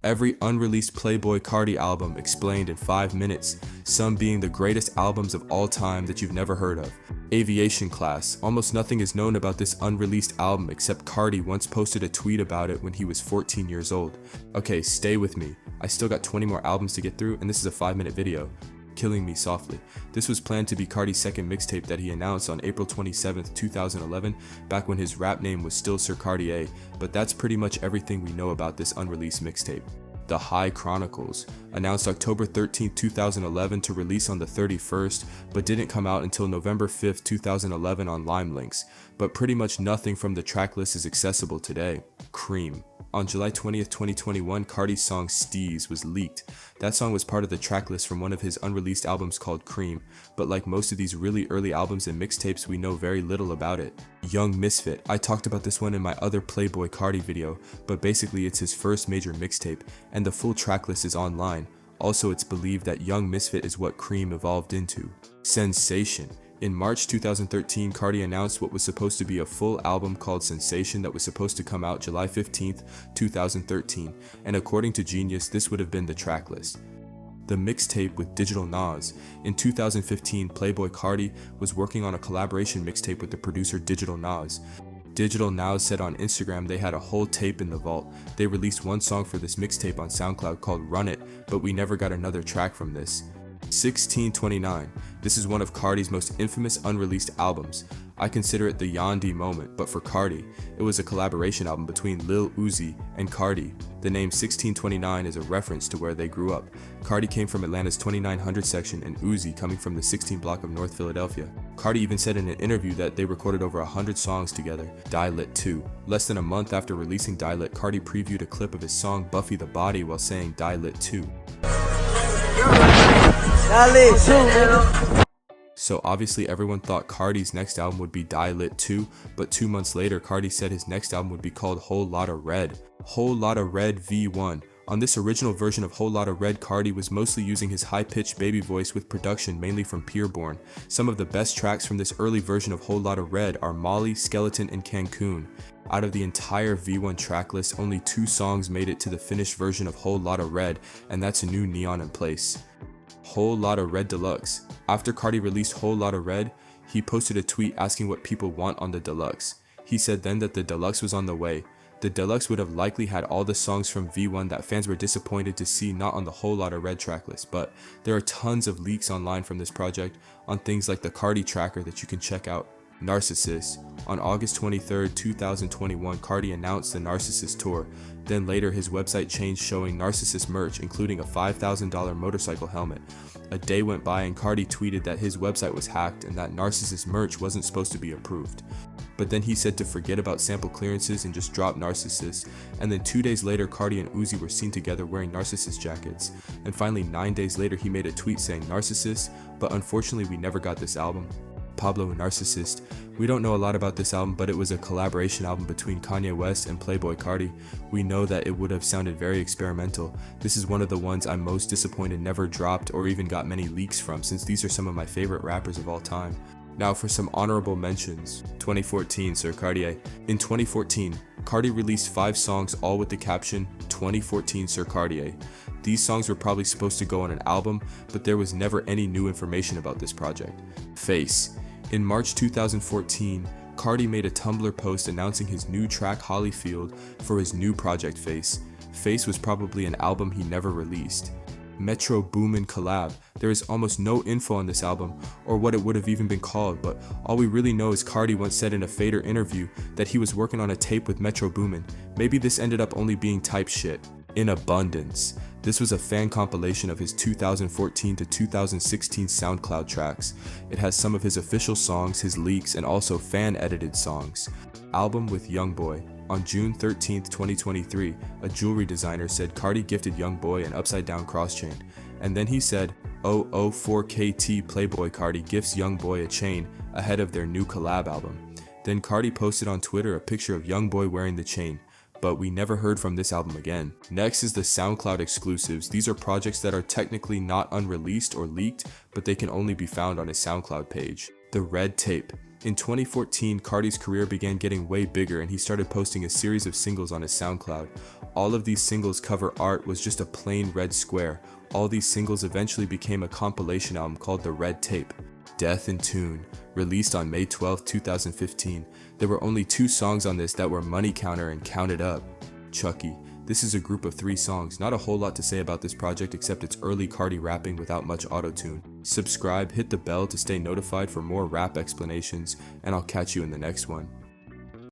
Every unreleased Playboi Carti album explained in 5 minutes, some being the greatest albums of all time that you've never heard of. Aviation Class. Almost nothing is known about this unreleased album except Carti once posted a tweet about it when he was 14 years old. Okay, stay with me. I still got 20 more albums to get through and this is a 5-minute video. Killing Me Softly. This was planned to be Carti's second mixtape that he announced on April 27th, 2011, back when his rap name was still Sir Cartier, but that's pretty much everything we know about this unreleased mixtape. The High Chronicles, announced October 13th, 2011 to release on the 31st, but didn't come out until November 5th, 2011 on Lime Links, but pretty much nothing from the tracklist is accessible today. Kream. On July 20th, 2021, Carti's song Steez was leaked. That song was part of the tracklist from one of his unreleased albums called Kream, but like most of these really early albums and mixtapes, we know very little about it. Young Misfit. I talked about this one in my other Playboi Carti video, but basically it's his first major mixtape, and the full tracklist is online. Also, it's believed that Young Misfit is what Kream evolved into. Sensation. In March 2013, Carti announced what was supposed to be a full album called Sensation that was supposed to come out July 15th, 2013, and according to Genius, this would have been the tracklist. The mixtape with Digital Nas. In 2015, Playboi Carti was working on a collaboration mixtape with the producer Digital Nas. Digital Nas said on Instagram they had a whole tape in the vault. They released one song for this mixtape on SoundCloud called Run It, but we never got another track from this. 1629. This is one of Carti's most infamous unreleased albums. I consider it the Yandhi moment, but for Carti, it was a collaboration album between Lil Uzi and Carti. The name 1629 is a reference to where they grew up. Carti came from Atlanta's 2900 section and Uzi coming from the 16 block of North Philadelphia. Carti even said in an interview that they recorded over 100 songs together. Die Lit 2. Less than a month after releasing Die Lit, Carti previewed a clip of his song Buffy the Body while saying Die Lit 2. So obviously everyone thought Carti's next album would be Die Lit 2, but 2 months later Carti said his next album would be called Whole Lotta Red. Whole Lotta Red V1. On this original version of Whole Lotta Red, Carti was mostly using his high-pitched baby voice with production mainly from Peerborn. Some of the best tracks from this early version of Whole Lotta Red are Molly, Skeleton, and Cancun. Out of the entire V1 tracklist, only 2 songs made it to the finished version of Whole Lotta Red, and that's New Neon in Place. Whole Lotta Red Deluxe. After Carti released Whole Lotta Red, he posted a tweet asking what people want on the Deluxe. He said then that the Deluxe was on the way. The Deluxe would have likely had all the songs from V1 that fans were disappointed to see not on the Whole Lotta Red tracklist, but there are tons of leaks online from this project on things like the Carti tracker that you can check out. Narcissist. On August 23, 2021, Carti announced the Narcissist tour. Then later his website changed showing Narcissist merch, including a $5,000 motorcycle helmet. A day went by and Carti tweeted that his website was hacked and that Narcissist merch wasn't supposed to be approved. But then he said to forget about sample clearances and just drop Narcissist, and then 2 days later Carti and Uzi were seen together wearing Narcissist jackets, and finally 9 days later he made a tweet saying Narcissist, but unfortunately we never got this album. Pablo and Narcissist. We don't know a lot about this album, but it was a collaboration album between Kanye West and Playboi Carti. We know that it would have sounded very experimental. This is one of the ones I'm most disappointed never dropped or even got many leaks from, since these are some of my favorite rappers of all time. Now for some honorable mentions. 2014, Sir Cartier. In 2014, Carti released 5 songs all with the caption 2014 Sir Cartier. These songs were probably supposed to go on an album, but there was never any new information about this project. Face. In March 2014, Carti made a Tumblr post announcing his new track Hollyfield for his new project Face. Face was probably an album he never released. Metro Boomin Collab. There is almost no info on this album or what it would have even been called, but all we really know is Carti once said in a Fader interview that he was working on a tape with Metro Boomin. Maybe this ended up only being type shit. In Abundance. This was a fan compilation of his 2014 to 2016 SoundCloud tracks. It has some of his official songs, his leaks, and also fan-edited songs. Album with Youngboy. On June 13, 2023, a jewelry designer said Carti gifted Youngboy an upside-down cross-chain. And then he said, 004KT Playboi Carti gifts Youngboy a chain ahead of their new collab album. Then Carti posted on Twitter a picture of Youngboy wearing the chain. But we never heard from this album again. Next is the SoundCloud exclusives. These are projects that are technically not unreleased or leaked, but they can only be found on his SoundCloud page. The Red Tape. In 2014, Carti's career began getting way bigger and he started posting a series of singles on his SoundCloud. All of these singles' cover art was just a plain red square. All these singles eventually became a compilation album called The Red Tape. Death in Tune, released on May 12, 2015. There were only 2 songs on this that were Money Counter and Count It Up. Chucky. This is a group of 3 songs. Not a whole lot to say about this project except it's early Carti rapping without much auto-tune. Subscribe, hit the bell to stay notified for more rap explanations, and I'll catch you in the next one.